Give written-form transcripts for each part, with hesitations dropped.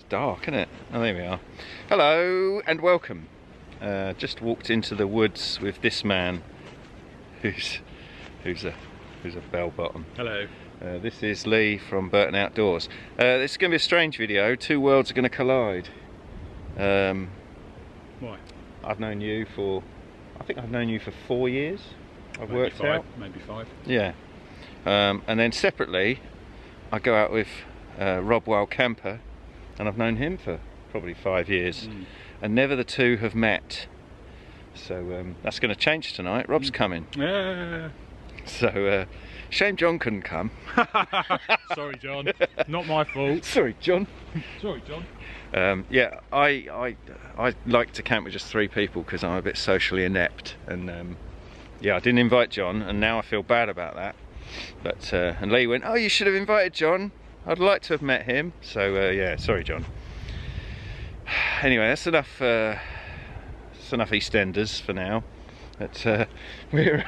dark, isn't it? Oh, there we are. Hello and welcome. Just walked into the woods with this man, who's a bell bottom. Hello. This is Lee from Burton Outdoors. This is going to be a strange video. Two worlds are going to collide. Why? I've known you for, I think I've known you for 4 years. I've Maybe worked five, out. maybe 5. Yeah. And then separately, I go out with Rob Wild Camper, and I've known him for probably 5 years, and never the two have met. So that's going to change tonight. Rob's coming. Yeah. So shame John couldn't come. Sorry, John. Not my fault. Sorry, John. Sorry, John. Yeah, I like to camp with just 3 people because I'm a bit socially inept, and yeah, I didn't invite John, and now I feel bad about that. But and Lee went, "Oh, you should have invited John. I'd like to have met him." So yeah, sorry, John. Anyway, that's enough. That's enough EastEnders for now. But we're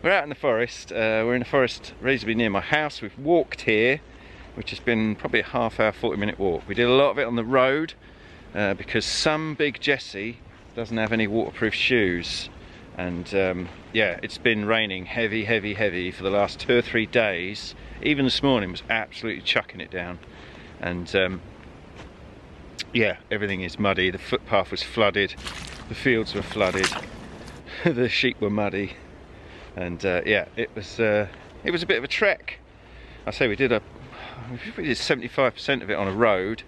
out in the forest. We're in the forest reasonably near my house. We've walked here, which has been probably a half-hour, 40-minute walk. We did a lot of it on the road because some big Jessie doesn't have any waterproof shoes, and yeah, it's been raining heavy for the last 2 or 3 days. Even this morning was absolutely chucking it down, and yeah, everything is muddy. The footpath was flooded, the fields were flooded, the sheep were muddy, and yeah, it was a bit of a trek. I say we did 75% of it on a road,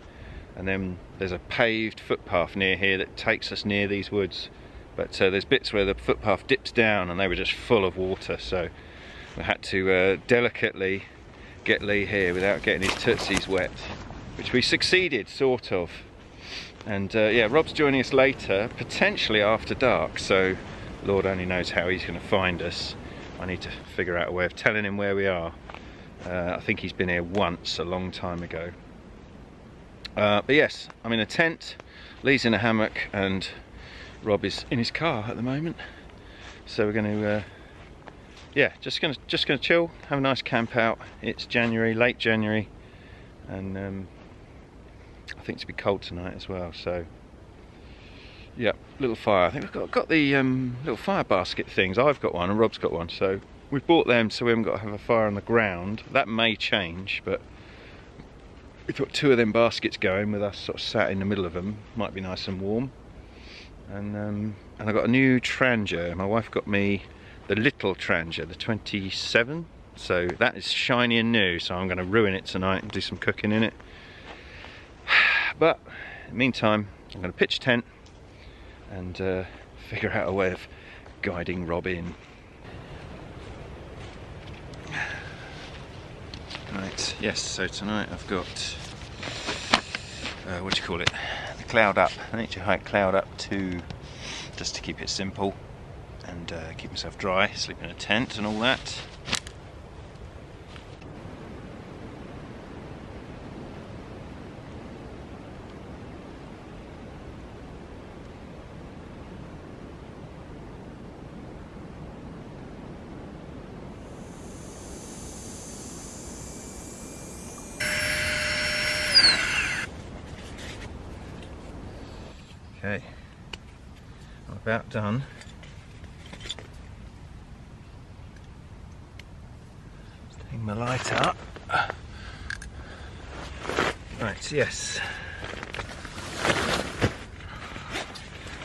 and then there's a paved footpath near here that takes us near these woods, but there's bits where the footpath dips down and they were just full of water, so we had to delicately get Lee here without getting his tootsies wet, which we succeeded, sort of. And yeah, Rob's joining us later, potentially after dark, so Lord only knows how he's going to find us. I need to figure out a way of telling him where we are. I think he's been here once a long time ago. But yes, I'm in a tent, Lee's in a hammock, and Rob is in his car at the moment. So we're going to, yeah, just gonna chill, have a nice camp out. It's January, late January, and I think it's gonna be cold tonight as well. So yeah, little fire. I think we've got the little fire basket things. I've got one and Rob's got one, so we've bought them so we haven't got to have a fire on the ground. That may change, but we've got 2 of them baskets going with us sort of sat in the middle of them. Might be nice and warm. And I got a new Trangia. My wife got me the little Trangia, the 27. So that is shiny and new, so I'm going to ruin it tonight and do some cooking in it. But in the meantime, I'm going to pitch a tent and figure out a way of guiding Rob in. Right, yes, so tonight I've got, what do you call it? The cloud up. I need to hike cloud up to, just to keep it simple and keep myself dry, sleep in a tent and all that. Okay, I'm about done. Taking my light up. Right, yes.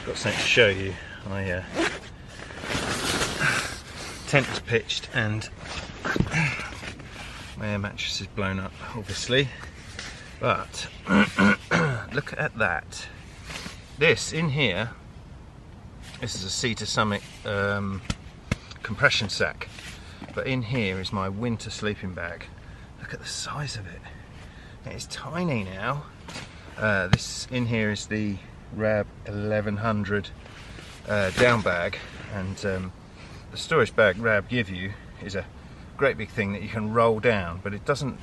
Got something to show you. My tent was pitched and my air mattress is blown up, obviously. But look at that. This in here, this is a Sea to Summit compression sack, but in here is my winter sleeping bag. Look at the size of it. It is tiny now. This in here is the Rab 1100 down bag, and the storage bag Rab give you is a great big thing that you can roll down, but it doesn't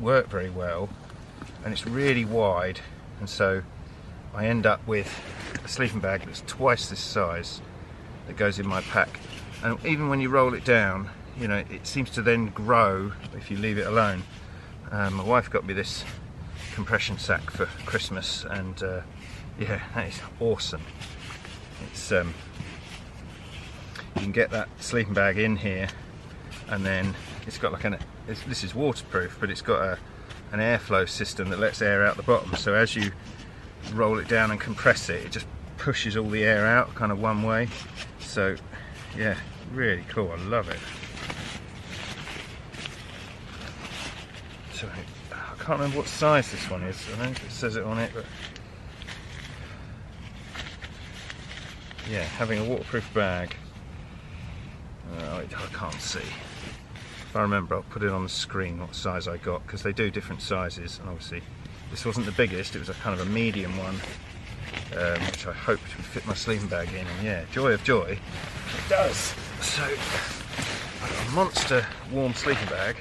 work very well, and it's really wide, and so I end up with a sleeping bag that's twice this size that goes in my pack. And even when you roll it down, you know, it seems to then grow if you leave it alone. My wife got me this compression sack for Christmas, and yeah, that is awesome. It's you can get that sleeping bag in here, and then it's got like this is waterproof, but it's got an airflow system that lets air out the bottom, so as you roll it down and compress it, it just pushes all the air out kind of one way. So yeah, really cool, I love it. So I can't remember what size this one is, I don't think it says it on it, but yeah, having a waterproof bag, I can't see. If I remember, I'll put it on the screen what size I got, because they do different sizes, and obviously this wasn't the biggest, it was a kind of a medium one, which I hoped would fit my sleeping bag in, and yeah, joy of joy, it does. So I've got a monster warm sleeping bag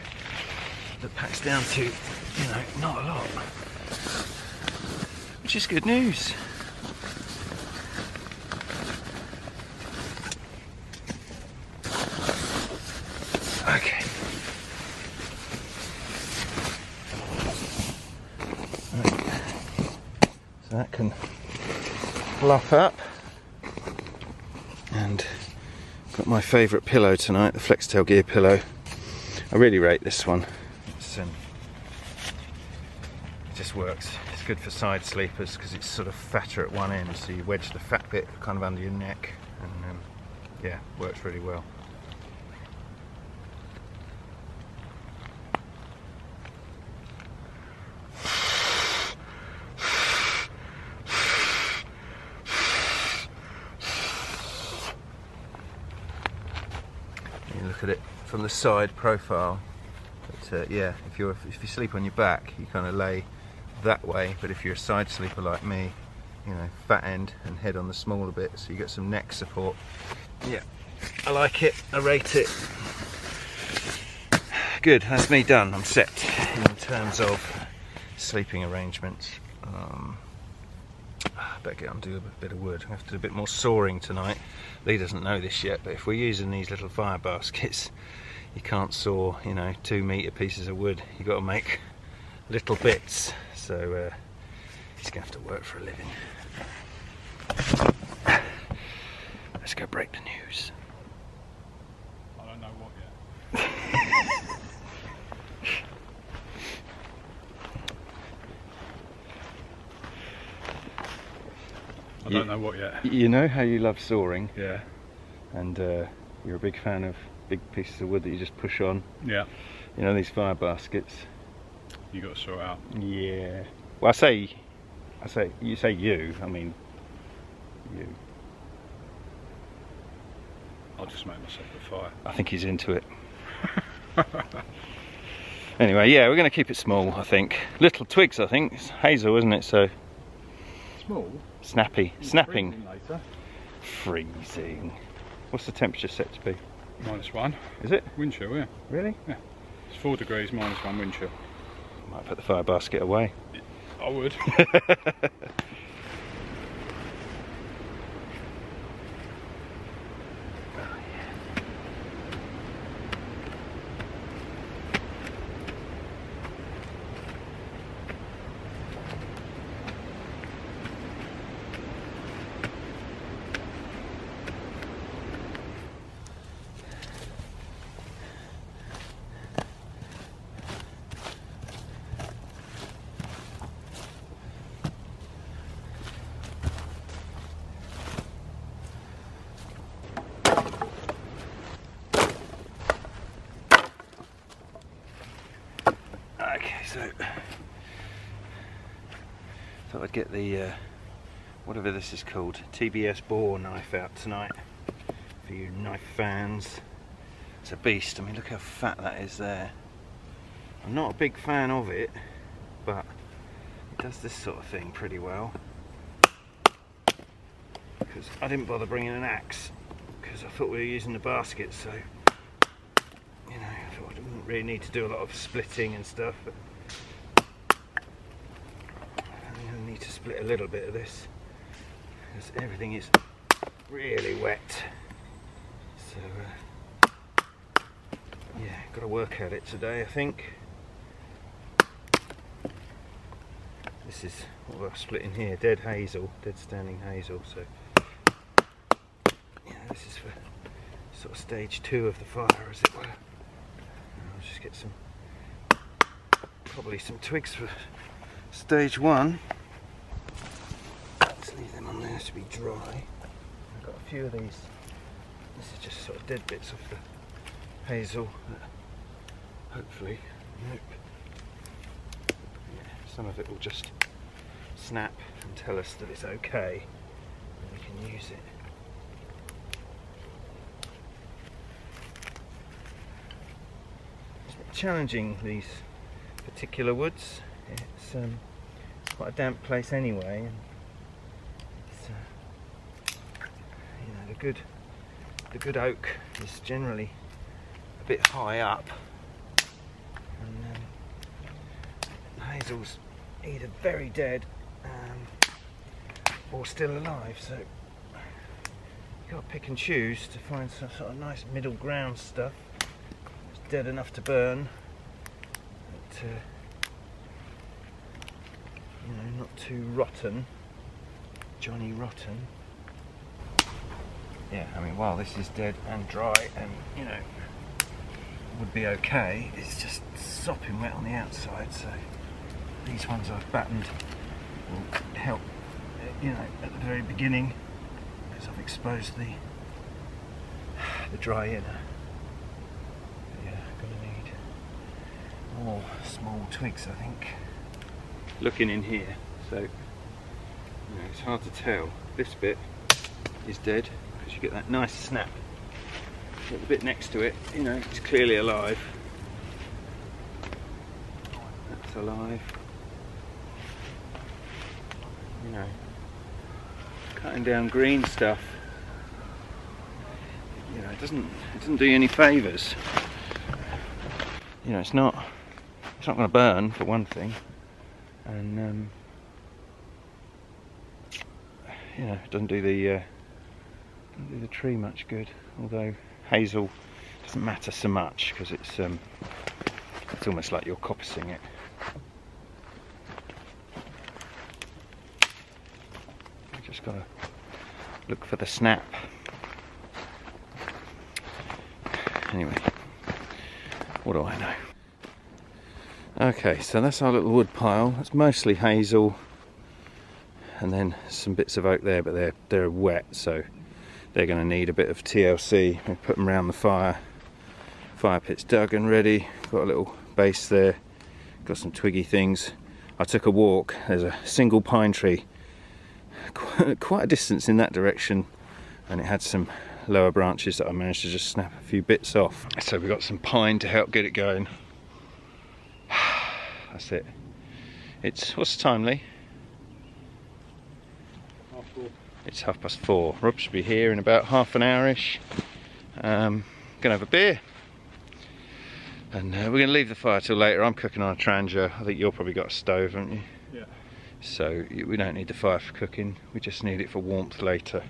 that packs down to, you know, not a lot, which is good news. Okay. So that can flop up, and got my favourite pillow tonight, the Flextail Gear pillow. I really rate this one. It just works. It's good for side sleepers because it's sort of fatter at one end, so you wedge the fat bit kind of under your neck, and yeah, works really well. Look at it from the side profile, but yeah, if you sleep on your back, you kind of lay that way, but if you're a side sleeper like me, you know, fat end and head on the smaller bit, so you get some neck support. Yeah, I like it, I rate it. Good, that's me done, I'm set in terms of sleeping arrangements. I better get on and do a bit of wood. I have to do a bit more sawing tonight. Lee doesn't know this yet, but if we're using these little fire baskets, you can't saw, you know, 2 metre pieces of wood. You've got to make little bits. So he's going to have to work for a living. Let's go break the news. I don't know what yet. I don't know what yet. You know how you love sawing? Yeah. And you're a big fan of big pieces of wood that you just push on? Yeah. You know, these fire baskets? You got to sort out. Yeah. Well, you say you, I mean you. I'll just make myself a fire. I think he's into it. Anyway, yeah, we're going to keep it small, I think. Little twigs, I think. It's hazel, isn't it? So Small? snappy. It's Snapping. freezing later. Freezing. What's the temperature set to be? -1. Is it? Wind chill, yeah. Really? Yeah. It's 4 degrees, -1 wind chill. Might put the fire basket away. I would. So, thought I'd get the, whatever this is called, TBS bore knife out tonight, for you knife fans. It's a beast. I mean, look how fat that is there. I'm not a big fan of it, but it does this sort of thing pretty well. Because I didn't bother bringing an axe, because I thought we were using the basket, so, you know, I thought I didn't really need to do a lot of splitting and stuff. But I need to split a little bit of this because everything is really wet. So yeah, got to work at it today, I think. this is what we're splitting here, dead hazel, dead standing hazel, so yeah, this is for sort of stage 2 of the fire, as it were. I'll just get some, probably some twigs for stage 1. Let's leave them on there to be dry. I've got a few of these. This is just sort of dead bits of the hazel that hopefully, nope. Yeah, some of it will just snap and tell us that it's okay and we can use it. It's challenging, these particular woods. It's quite a damp place anyway, and it's, you know, the good oak is generally a bit high up, and the hazels either very dead or still alive, so you've got to pick and choose to find some sort of nice middle ground stuff. It's dead enough to burn, but you know, not too rotten, Johnny Rotten. Yeah, I mean, while this is dead and dry and, you know, would be okay, it's just sopping wet on the outside, so these ones I've battened will help, you know, at the very beginning, because I've exposed the dry inner. But yeah, gonna need more small twigs, I think. Looking in here, so you know, it's hard to tell. This bit is dead because you get that nice snap. But the bit next to it, you know, it's clearly alive. That's alive. You know, cutting down green stuff, you know, it doesn't do you any favours. You know, it's not going to burn, for one thing, and you know, it doesn't do the tree much good. Although hazel doesn't matter so much because it's almost like you're coppicing it. Just got to look for the snap. Anyway, what do I know? Okay, so that's our little wood pile. It's mostly hazel, and then some bits of oak there, but they're wet, so they're going to need a bit of TLC. We put them around the fire. Fire pit's dug and ready. Got a little base there. Got some twiggy things. I took a walk. There's a single pine tree quite a distance in that direction, and it had some lower branches that I managed to just snap a few bits off. So we've got some pine to help get it going. That's it. It's, what's the time, Lee? 4:30. It's 4:30. Rob should be here in about half an hour-ish. Gonna have a beer, and we're gonna leave the fire till later. I'm cooking on a Trangia. I think you've probably got a stove, haven't you? Yeah. So we don't need the fire for cooking, we just need it for warmth later.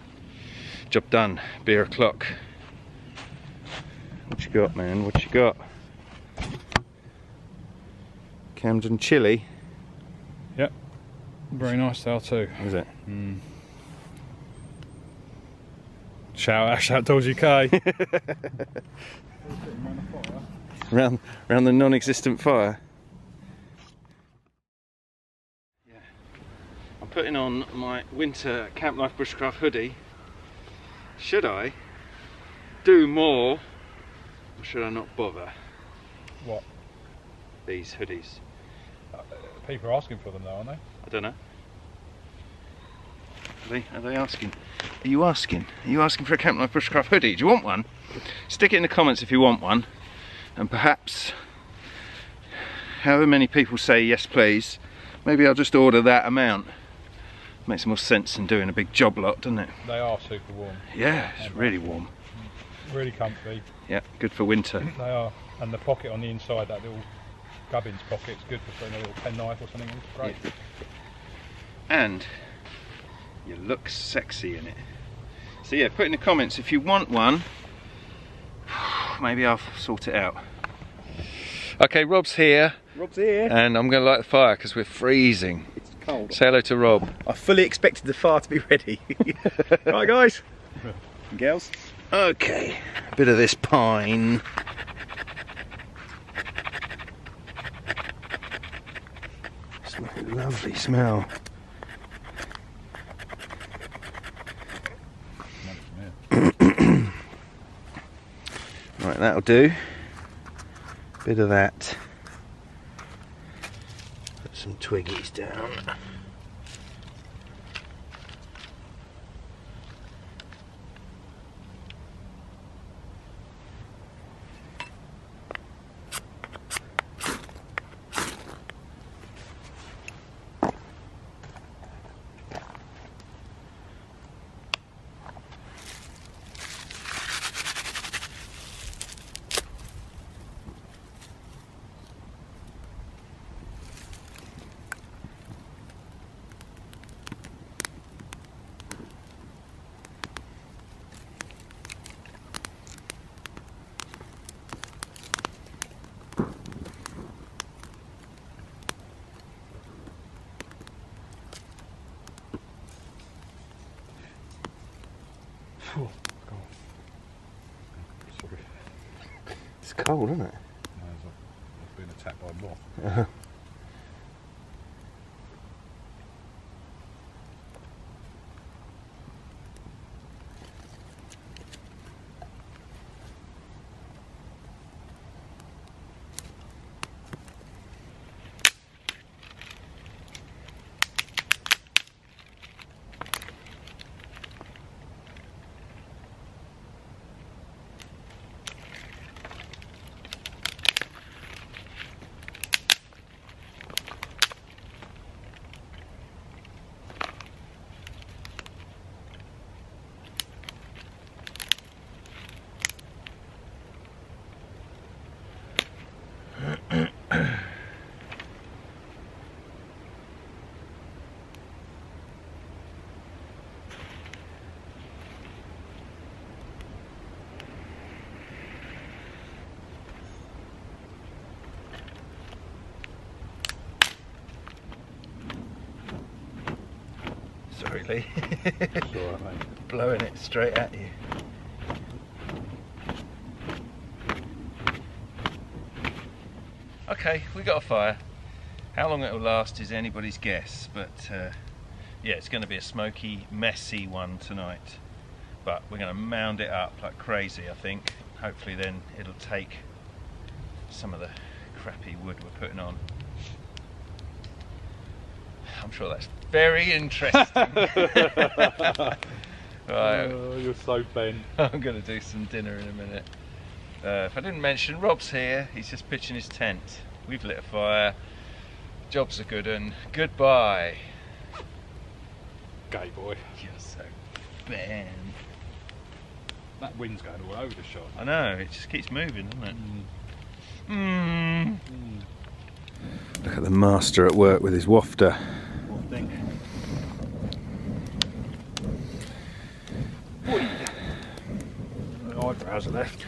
Job done, beer o'clock. What you got, man? What you got? Camden chili? Yep. Very nice style too. Is it? Mm. Shout out towards UK. Round the non-existent fire. I'm putting on my winter Camp Life Bushcraft hoodie. Should I do more, or should I not bother? What? These hoodies. People are asking for them though, aren't they? I don't know. Are they asking? Are you asking? Are you asking for a Camp Life Bushcraft hoodie? Do you want one? Stick it in the comments if you want one, and perhaps, however many people say yes please, maybe I'll just order that amount. Makes more sense than doing a big job lot, doesn't it? They are super warm. Yeah, it's really warm. Really comfy. Yeah, good for winter. They are. And the pocket on the inside, that little gubbins pocket, it's good for putting a little penknife or something in. It's great. Yeah. And you look sexy in it. So yeah, put in the comments if you want one. Maybe I'll sort it out. Okay, Rob's here. Rob's here. And I'm going to light the fire because we're freezing. It's cold. Say hello to Rob. I fully expected the fire to be ready. Right, guys and girls. Okay, a bit of this pine. Lovely smell. Right, that'll do. Bit of that. Put some twiggies down. Oh, God. Sorry. It's cold, isn't it? No, I've been attacked by a moth. Sorry, Lee. It's alright, mate. Blowing it straight at you. Okay, we got a fire. How long it will last is anybody's guess, but yeah, it's going to be a smoky, messy one tonight. But we're going to mound it up like crazy, I think. Hopefully then it'll take some of the crappy wood we're putting on. I'm sure that's very interesting. Right. Oh, you're so bent. I'm going to do some dinner in a minute. If I didn't mention, Rob's here. He's just pitching his tent. We've lit a fire. Job's a good one. Goodbye. Gay boy. You're so bad. That wind's going all over the shot. I know, it just keeps moving, doesn't it? Look at the master at work with his wafter. Wafting. The eyebrows are left.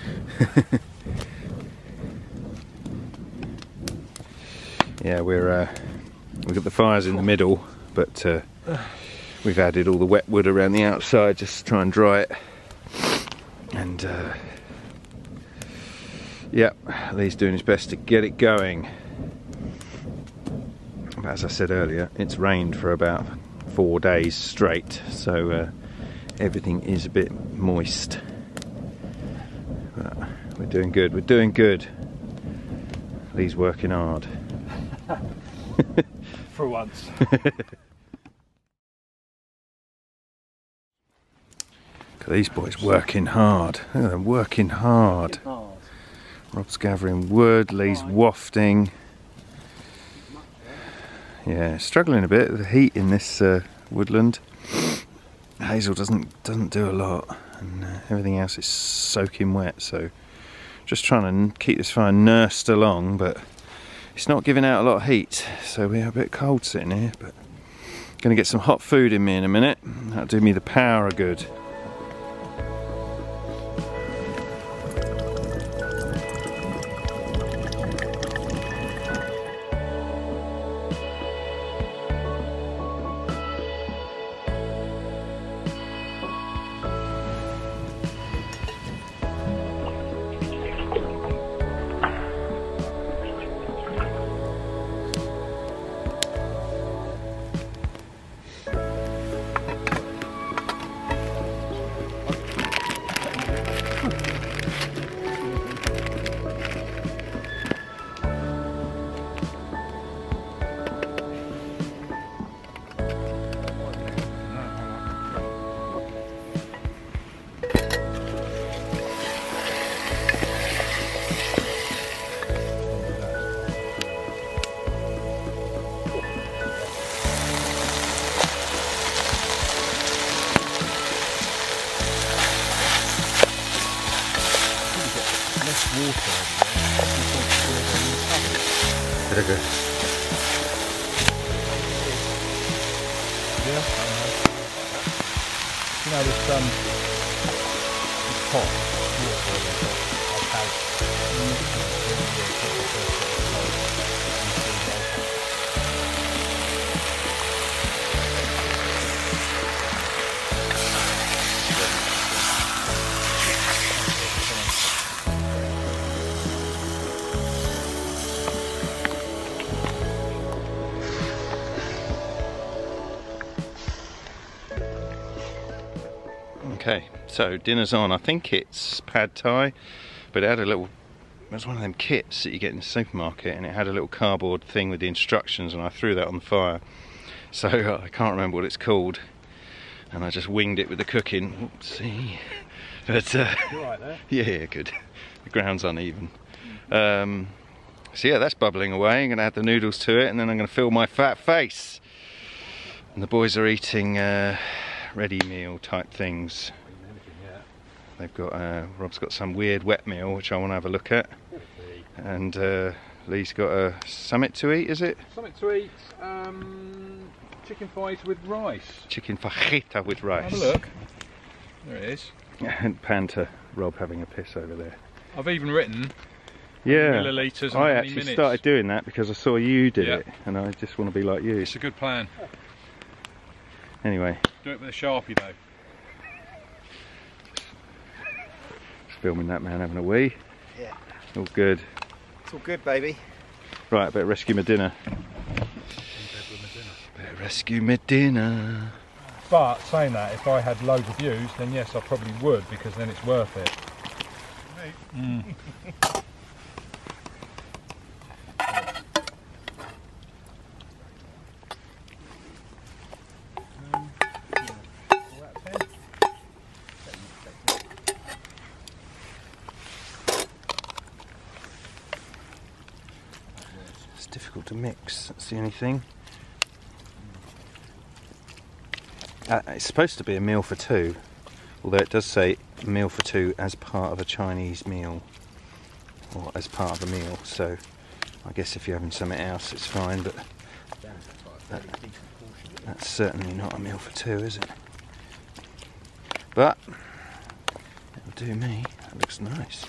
Yeah, we've got the fires in the middle, but we've added all the wet wood around the outside just to try and dry it. And yeah, Lee's doing his best to get it going. But as I said earlier, it's rained for about 4 days straight, so everything is a bit moist. But we're doing good, we're doing good. Lee's working hard. For once. Look at these boys working hard. Look at them working hard. Rob's gathering wood, Lee's wafting. Yeah, struggling a bit with the heat in this woodland. Hazel doesn't do a lot, and everything else is soaking wet. So just trying to keep this fire nursed along, but it's not giving out a lot of heat. So we're a bit cold sitting here, but gonna get some hot food in me in a minute. That'll do me the power of good. water everywhere. Very good. Yeah. You know this pot, water boiling pot, I've had Okay, so dinner's on. I think it's pad thai, but it had a little, it was one of them kits that you get in the supermarket, and it had a little cardboard thing with the instructions, and I threw that on the fire. So I can't remember what it's called, and I just winged it with the cooking. Oopsie. But you're right there. yeah, good. The ground's uneven. So yeah, that's bubbling away. I'm going to add the noodles to it, and then I'm going to fill my fat face. And the boys are eating ready meal type things. They've got Rob's got some weird wet meal which I want to have a look at, and Lee's got a something to eat. Is it something to eat? Chicken fajita with rice. Chicken fajita with rice. Have a look. There it is. And Panta Rob having a piss over there. I've even written I millilitres and how many actually minutes. started doing that because I saw you did Yeah. it, and I just want to be like you. It's a good plan. Anyway, Do it with a Sharpie though. filming that man having a wee. Yeah. All good. It's all good, baby. Right, I better rescue my dinner. Better rescue my dinner. But saying that, if I had loads of views, then yes, I probably would, because then it's worth it. Mm. It's difficult to mix, that's the only thing. It's supposed to be a meal for two, although it does say meal for two as part of a Chinese meal, or as part of a meal, so I guess if you're having something else it's fine, but that's certainly not a meal for two, is it? But it'll do me. That looks nice.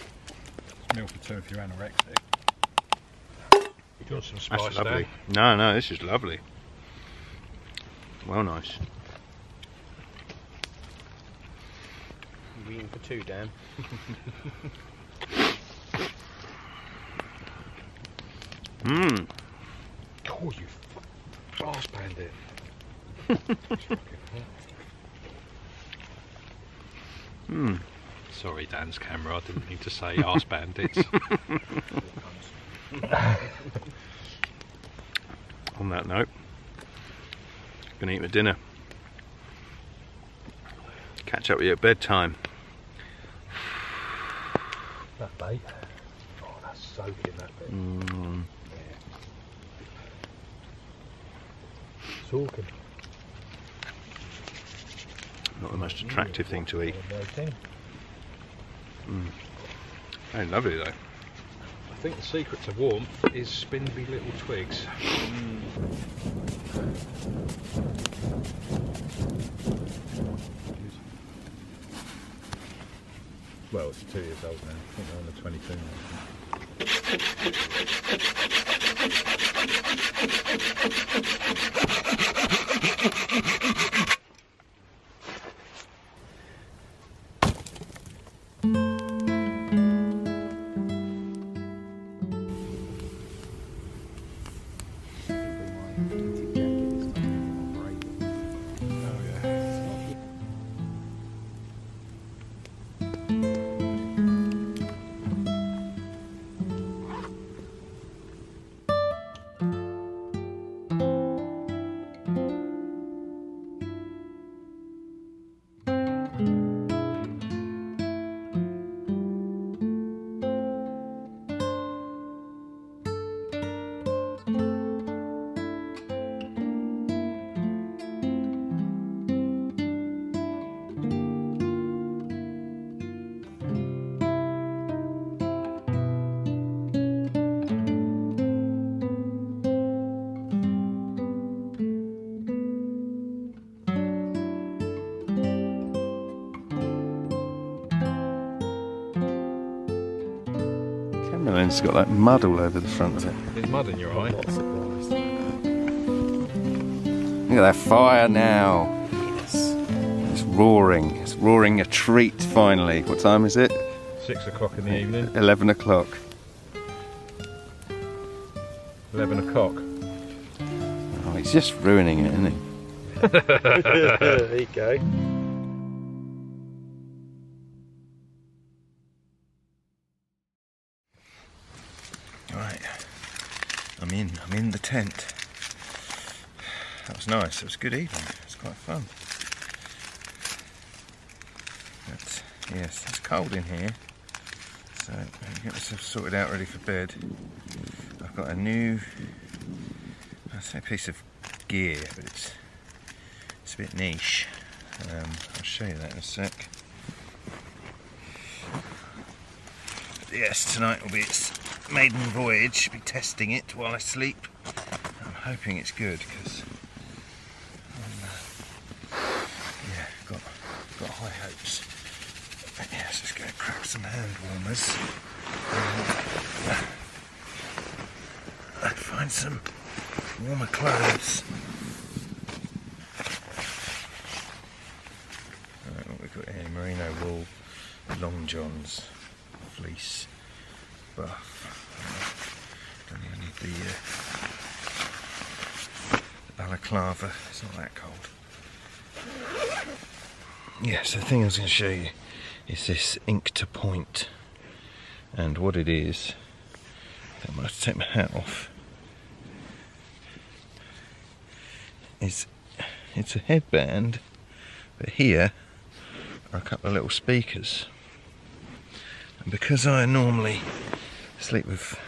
It's meal for two if you're anorexic. You got some spice That's lovely. there? No, this is lovely. Well, nice. You're eating for two, Dan. Mmm. Oh, you arse bandit. Mmm. Sorry, Dan's camera, I didn't mean to say arse bandits. On that note, gonna eat my dinner. Catch up with you at bedtime. That bait. Oh, that's soaking, that bit. Mm. Talking. Not the most attractive thing to eat. Mm. Very lovely though. I think the secret to warmth is spindly little twigs. Well, it's 2 years old now. I think they're on the 22 now. Watermelon's got like mud all over the front of it. There's mud in your eye. Not surprised. Look at that fire now. Yes. It's roaring. It's roaring a treat finally. What time is it? 6 o'clock in the evening. 11 o'clock. 11 o'clock. Oh, he's just ruining it, isn't he? There you go. Right, I'm in the tent. That was nice, it was a good evening, it was quite fun. But yes, it's cold in here, so I'll get myself sorted out ready for bed. I've got a new, I'd say, piece of gear, but it's a bit niche. I'll show you that in a sec. But yes, tonight will be its maiden voyage. I'll be testing it while I sleep. I'm hoping it's good because yeah, got high hopes. But yes, let's go crack some hand warmers. And find some warmer clothes. Right, what we've got here, merino wool, long johns, fleece, buff. Don't even need the balaclava, it's not that cold. Yes, the thing I was going to show you is this ink to point, and what it is, I might have to take my hat off, it's a headband, but here are a couple of little speakers, and because I normally sleep with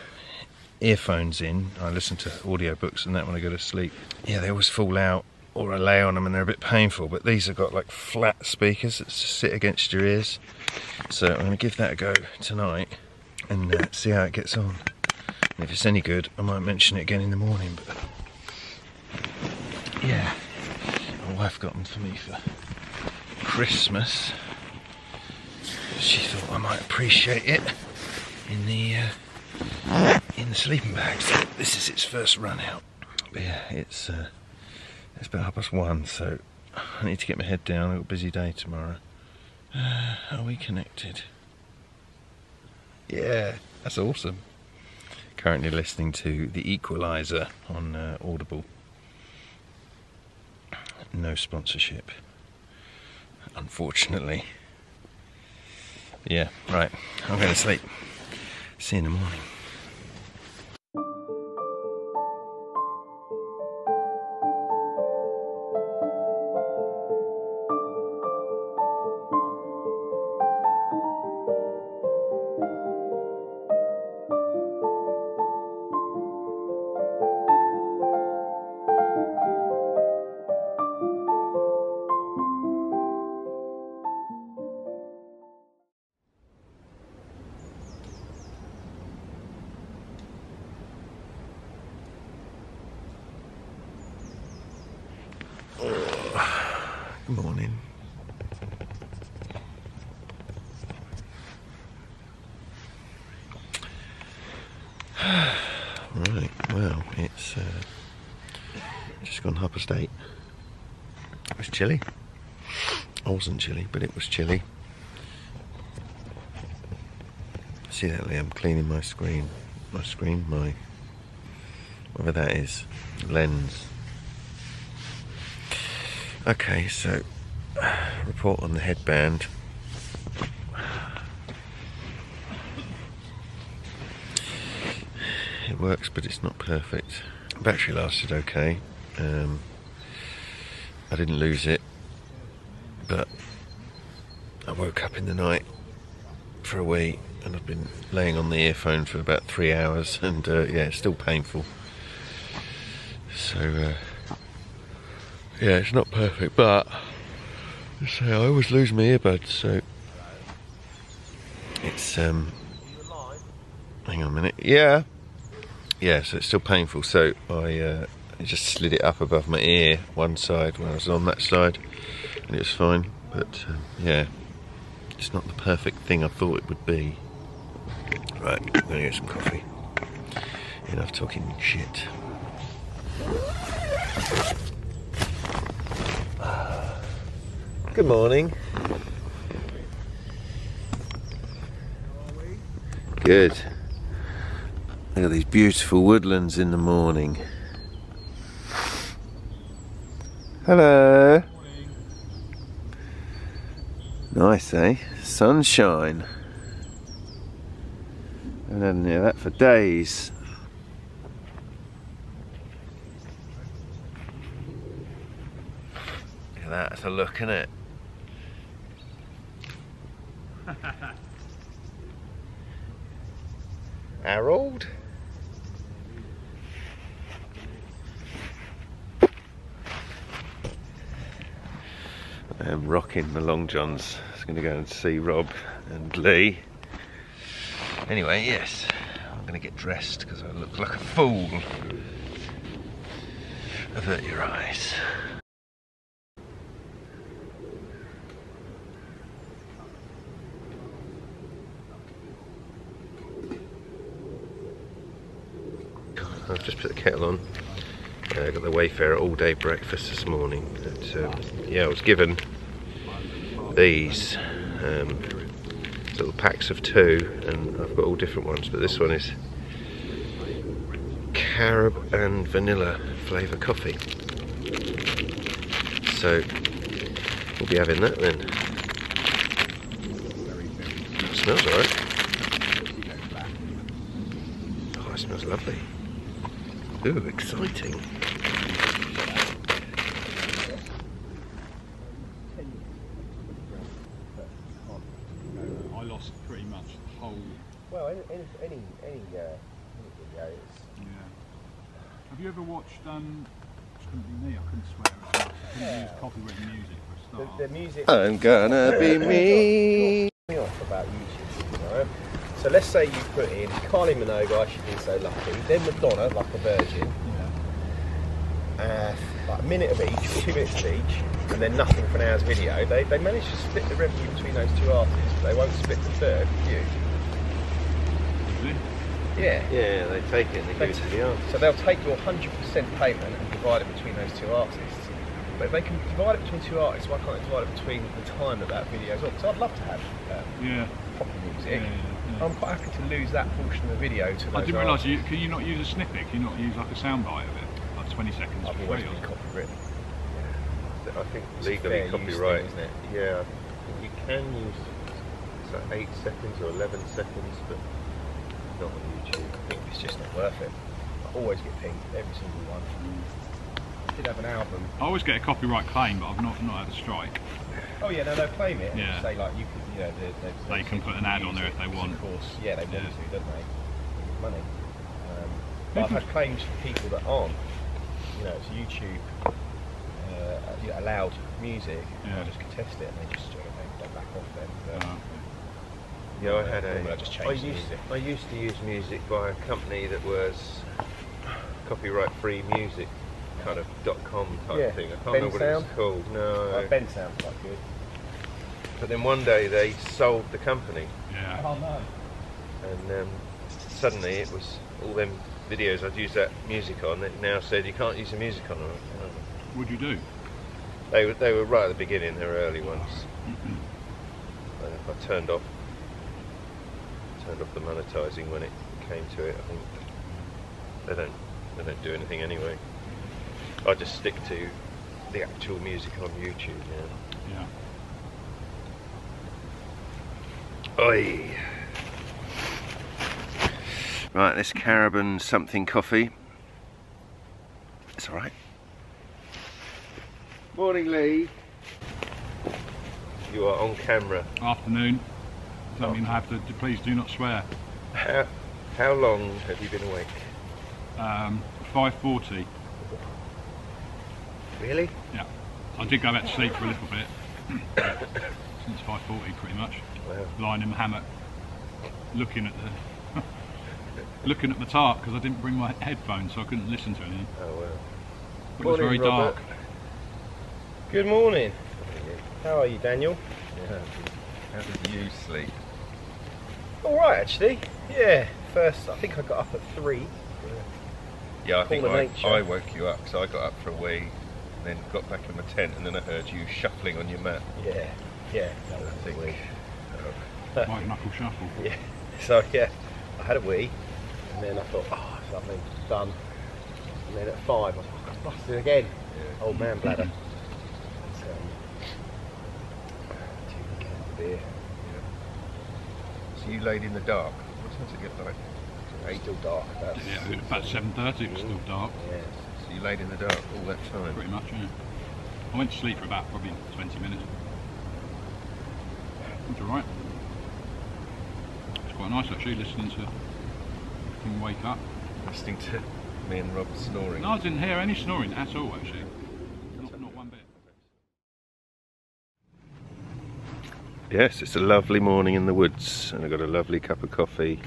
earphones in, I listen to audiobooks and that when I go to sleep, yeah, they always fall out or I lay on them and they're a bit painful, but these have got like flat speakers that sit against your ears, so I'm going to give that a go tonight and see how it gets on, and if it's any good I might mention it again in the morning. But yeah, my wife got them for me for Christmas. She thought I might appreciate it in the sleeping bag, so this is its first run out. But yeah, it's about 1:30, so I need to get my head down. I've got a busy day tomorrow. Are we connected? Yeah, that's awesome. Currently listening to The Equalizer on Audible. No sponsorship, unfortunately. But yeah, right, I'm going to sleep. See you in the morning. Good morning. Right, well, it's just gone 8:30. It was chilly. I wasn't chilly, but it was chilly. See that, Lee? I'm cleaning my screen. My whatever that is, lens. Okay, so report on the headband. It works, but it's not perfect. Battery lasted okay. I didn't lose it, but I woke up in the night for a wee, and I've been laying on the earphone for about 3 hours, and yeah, it's still painful. So yeah, it's not perfect, but I always lose my earbuds, so it's hang on a minute. Yeah, so it's still painful, so I just slid it up above my ear one side when I was on that side, and it was fine. But yeah, it's not the perfect thing I thought it would be. Right, I'm going to get some coffee. Enough talking shit. Good morning. Good. Look at these beautiful woodlands in the morning. Hello. Nice, eh? Sunshine. I haven't had any of that for days. Look at that, that's a look, isn't it? Harold? I am rocking the long johns. I was going to go and see Rob and Lee. Anyway, yes, I'm going to get dressed because I look like a fool. Avert your eyes. I've just put the kettle on. I got the Wayfarer all-day breakfast this morning. But, yeah, I was given these little packs of 2, and I've got all different ones, but this one is carob and vanilla flavour coffee. So we'll be having that then. It smells alright. Oh, it smells lovely. Ooh, exciting. I lost pretty much the whole... Well, any video is... Yeah. Have you ever watched, it couldn't be me, I couldn't swear as much. I couldn't use copywritten music for a start. The music... I'm gonna be me. Off about YouTube, you know? So let's say you put in Kylie Minogue, I Should Be So Lucky, then Madonna, Like a Virgin, like a minute of each, 2 minutes of each, and then nothing for an hour's video. They manage to split the revenue between those 2 artists, but they won't split the third, you. Really? Yeah. Yeah, they take it and they give it to the artist. So they'll take your 100% payment and divide it between those 2 artists. But if they can divide it between 2 artists, why can't they divide it between the time that video's on? Because I'd love to have proper music. I'm quite happy to lose that portion of the video to those I didn't realise, can you not use a snippet? Can you not use like a soundbite of it? Like 20 seconds? I've always been copywritten. I think It's a legally fair copyright, use thing, isn't it? Yeah, you can use like 8 seconds or 11 seconds, but not on YouTube. I think it's just not worth it. I always get pinged, every single one. I did have an album. I always get a copyright claim, but I've not had a strike. Oh yeah, no, they'll claim it. Yeah. Say like you could, you know, They can put an ad on there if they want. Of course, yeah, they want to, don't they? They get money. But I've Mhm. had claims from people that aren't. You know, it's YouTube allowed music. Yeah. I just contest it, and they just they back off then. But, Yeah, I had normally I just change the music. I used to use music by a company that was copyright-free music, kind of .com type thing. I can't remember what it was called. No. Ben sounds quite good. But then one day they sold the company, Yeah. Oh no. and suddenly it was all them videos I'd used that music on. It now said you can't use the music on them. What'd you do? They were right at the beginning. They were early ones. I turned off the monetising when it came to it. I think they don't do anything anyway. I just stick to the actual music on YouTube now. Yeah. Oi! Right, this Carabin something coffee. It's alright. Morning, Lee. You are on camera. Afternoon. Does that mean I have to, please do not swear? How long have you been awake? 5:40. Really? Yeah. I did go back to sleep for a little bit. Since 5:40 pretty much. Wow. Lying in the hammock, looking at the looking at the tarp because I didn't bring my headphones, so I couldn't listen to anything. Oh wow. It was very dark. Good morning. How are you, Daniel? Yeah. How did you sleep? All right, actually. Yeah. First, I think I got up at 3. Yeah, I think nature. I woke you up because I got up for a wee, then got back in my tent, and then I heard you shuffling on your mat. Yeah. Yeah. That was I think. a wee. White knuckle shuffle. Yeah. So yeah, I had a wee, and then I thought, oh, something done. And then at 5, I was like, I busted again. Yeah. Old man bladder. Beer. So you laid in the dark. What time does it get like? It's still dark. Yeah, about 7:30 it was still dark. Yeah. So you laid in the dark all that time? Pretty much, yeah. I went to sleep for about probably 20 minutes. It's alright. It's quite nice actually listening to him wake up. Listening to me and Rob snoring. No, I didn't hear any snoring at all actually. Not one bit. Yes, it's a lovely morning in the woods, and I've got a lovely cup of coffee.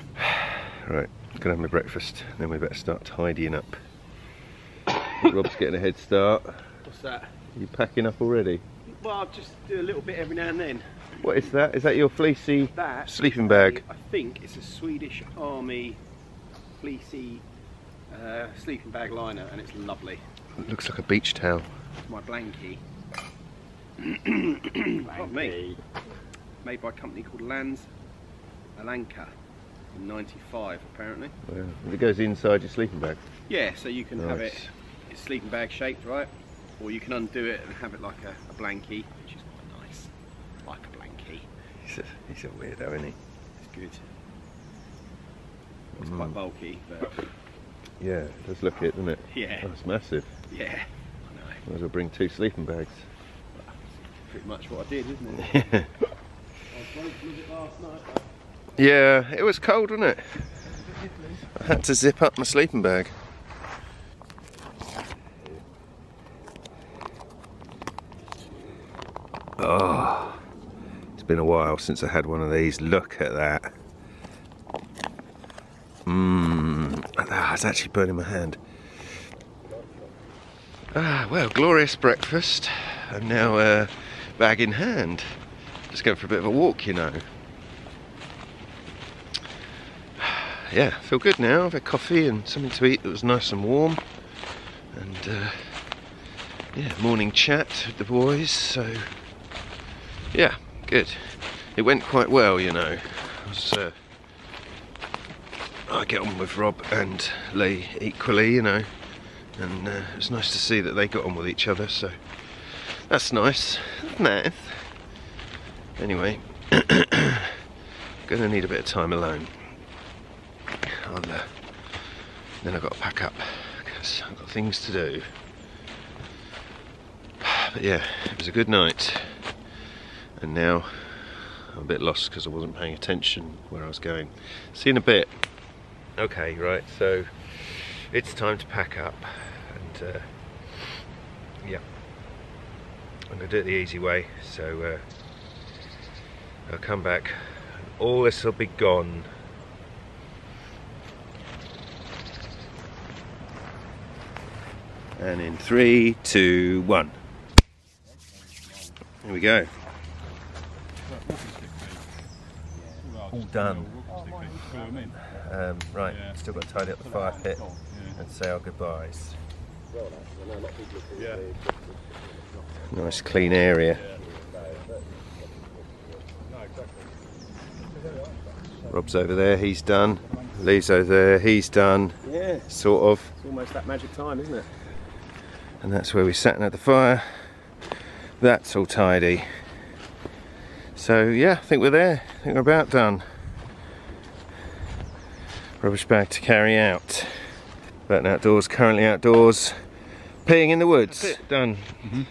Right, gonna have my breakfast, then we better start tidying up. Rob's getting a head start. What's that? Are you packing up already? Well, I'll just do a little bit every now and then. What is that? Is that your fleecy That sleeping bag? I think it's a Swedish Army fleecy sleeping bag liner, and it's lovely. It looks like a beach towel. It's my blankie. Not me. Made by a company called Alanka in '95 apparently. Wow. And it goes inside your sleeping bag. Yeah, so you can have Nice. it's sleeping bag shaped, right? Or you can undo it and have it like a blankie, which is quite nice. Like a blankie. He's a weirdo, isn't he? It's good. It's quite bulky, but Yeah, it does look it, doesn't it? yeah. Oh, it's massive. Yeah, I know. Might as well bring 2 sleeping bags. Pretty much what I did, isn't it? I was broken with it last night. Yeah, it was cold, wasn't it? I had to zip up my sleeping bag. Oh, it's been a while since I had one of these. Look at that. It's actually burning my hand. Ah, well, glorious breakfast. And now bag in hand. Just going for a bit of a walk, you know. Yeah, feel good now. I've had coffee and something to eat that was nice and warm. And yeah, morning chat with the boys. So yeah, good. It went quite well, you know. I get on with Rob and Lee equally, you know, and it was nice to see that they got on with each other, so that's nice. Nice. Anyway, gonna need a bit of time alone. Then I've got to pack up because I've got things to do. But yeah, it was a good night, and now I'm a bit lost because I wasn't paying attention where I was going. See you in a bit. Okay, right, so it's time to pack up, and yeah, I'm going to do it the easy way, so I'll come back and all this will be gone. And in 3, 2, 1. Here we go. All done. Right, still got to tidy up the fire pit and say our goodbyes. Yeah. Nice clean area. Rob's over there, he's done. Lee's over there, he's done. Yeah. Sort of. It's almost that magic time, isn't it? And that's where we sat and had the fire. That's all tidy. So yeah, I think we're there. I think we're about done. Rubbish bag to carry out. Burton Outdoors, currently outdoors, peeing in the woods. That's it. Done.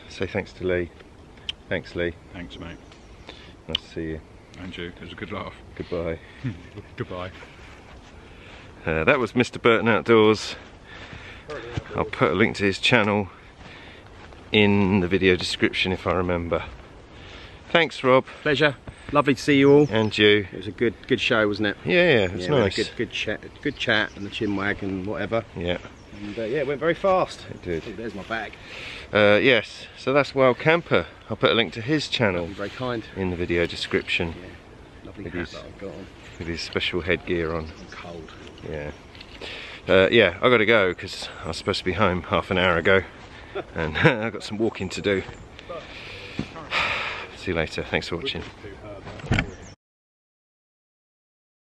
Say thanks to Lee. Thanks, Lee. Thanks, mate. Nice to see you. And you. It was a good laugh. Goodbye. Goodbye. That was Mr. Burton Outdoors. I'll put a link to his channel in the video description if I remember. Thanks, Rob. Pleasure. Lovely to see you all. And you. It was a good show, wasn't it? Yeah, it was nice. Good chat, and the chinwag and whatever. Yeah. And yeah, it went very fast. It did. Oh, there's my bag. Yes, so that's Wild Camper. I'll put a link to his channel Very kind. in the video description. Yeah, lovely hat that I've got on. With his special headgear on. I'm cold. Yeah. Yeah, I've got to go because I was supposed to be home half an hour ago, and I've got some walking to do. See you later. Thanks for watching.